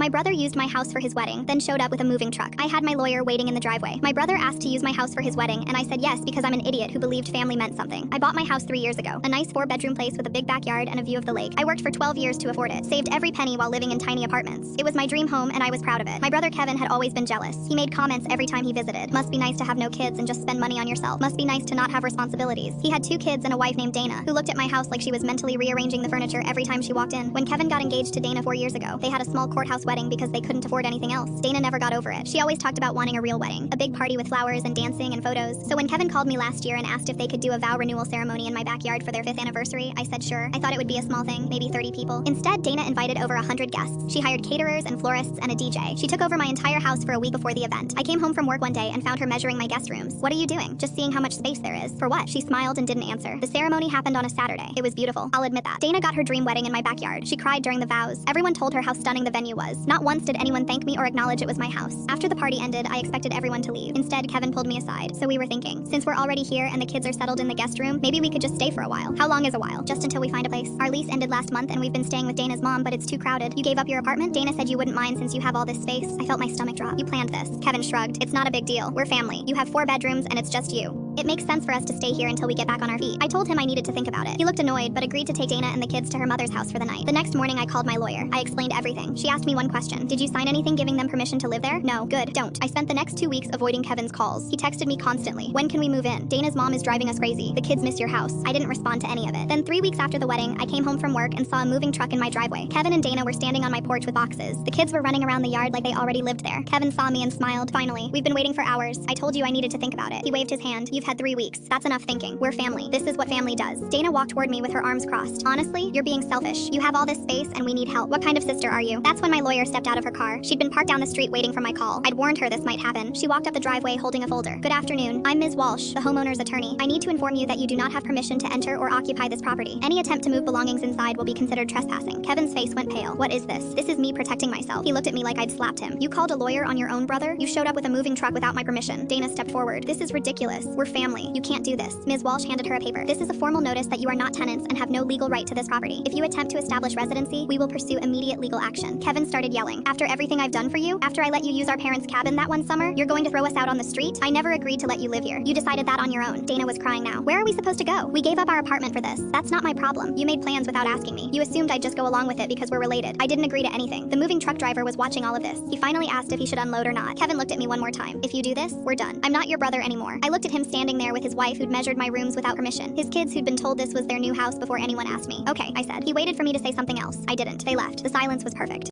My brother used my house for his wedding, then showed up with a moving truck. I had my lawyer waiting in the driveway. My brother asked to use my house for his wedding, and I said yes because I'm an idiot who believed family meant something. I bought my house 3 years ago, a nice 4-bedroom place with a big backyard and a view of the lake. I worked for 12 years to afford it, saved every penny while living in tiny apartments. It was my dream home, and I was proud of it. My brother Kevin had always been jealous. He made comments every time he visited. Must be nice to have no kids and just spend money on yourself. Must be nice to not have responsibilities. He had 2 kids and a wife named Dana, who looked at my house like she was mentally rearranging the furniture every time she walked in. When Kevin got engaged to Dana 4 years ago, they had a small courthouse wedding because they couldn't afford anything else. Dana never got over it. She always talked about wanting a real wedding, a big party with flowers and dancing and photos. So when Kevin called me last year and asked if they could do a vow renewal ceremony in my backyard for their 5th anniversary, I said sure. I thought it would be a small thing, maybe 30 people. Instead, Dana invited over 100 guests. She hired caterers and florists and a DJ. She took over my entire house for a week before the event. I came home from work one day and found her measuring my guest rooms. What are you doing? Just seeing how much space there is. For what? She smiled and didn't answer. The ceremony happened on a Saturday. It was beautiful. I'll admit that. Dana got her dream wedding in my backyard. She cried during the vows. Everyone told her how stunning the venue was. Not once did anyone thank me or acknowledge it was my house. After the party ended, I expected everyone to leave. Instead, Kevin pulled me aside. So we were thinking, since we're already here and the kids are settled in the guest room, maybe we could just stay for a while. How long is a while? Just until we find a place. Our lease ended last month and we've been staying with Dana's mom, but it's too crowded. You gave up your apartment? Dana said you wouldn't mind since you have all this space. I felt my stomach drop. You planned this. Kevin shrugged. It's not a big deal. We're family. You have 4 bedrooms and it's just you. It makes sense for us to stay here until we get back on our feet. I told him I needed to think about it. He looked annoyed, but agreed to take Dana and the kids to her mother's house for the night. The next morning, I called my lawyer. I explained everything. She asked me one question. Did you sign anything giving them permission to live there? No. Good. Don't. I spent the next 2 weeks avoiding Kevin's calls. He texted me constantly. When can we move in? Dana's mom is driving us crazy. The kids miss your house. I didn't respond to any of it. Then 3 weeks after the wedding, I came home from work and saw a moving truck in my driveway. Kevin and Dana were standing on my porch with boxes. The kids were running around the yard like they already lived there. Kevin saw me and smiled. Finally, we've been waiting for hours. I told you I needed to think about it. He waved his hand. You've had 3 weeks. That's enough thinking. We're family. This is what family does. Dana walked toward me with her arms crossed. Honestly, you're being selfish. You have all this space and we need help. What kind of sister are you? That's when my lawyer stepped out of her car. She'd been parked down the street waiting for my call. I'd warned her this might happen. She walked up the driveway holding a folder. Good afternoon. I'm Ms. Walsh, the homeowner's attorney. I need to inform you that you do not have permission to enter or occupy this property. Any attempt to move belongings inside will be considered trespassing. Kevin's face went pale. What is this? This is me protecting myself. He looked at me like I'd slapped him. You called a lawyer on your own brother? You showed up with a moving truck without my permission. Dana stepped forward. This is ridiculous. We're family. You can't do this. Ms. Walsh handed her a paper. This is a formal notice that you are not tenants and have no legal right to this property. If you attempt to establish residency, we will pursue immediate legal action. Kevin started yelling. After everything I've done for you, after I let you use our parents' cabin that one summer, you're going to throw us out on the street? I never agreed to let you live here. You decided that on your own. Dana was crying now. Where are we supposed to go? We gave up our apartment for this. That's not my problem. You made plans without asking me. You assumed I'd just go along with it because we're related. I didn't agree to anything. The moving truck driver was watching all of this. He finally asked if he should unload or not. Kevin looked at me one more time. If you do this, we're done. I'm not your brother anymore. I looked at him standing there with his wife who'd measured my rooms without permission. His kids who'd been told this was their new house before anyone asked me. Okay, I said. He waited for me to say something else. I didn't. They left. The silence was perfect.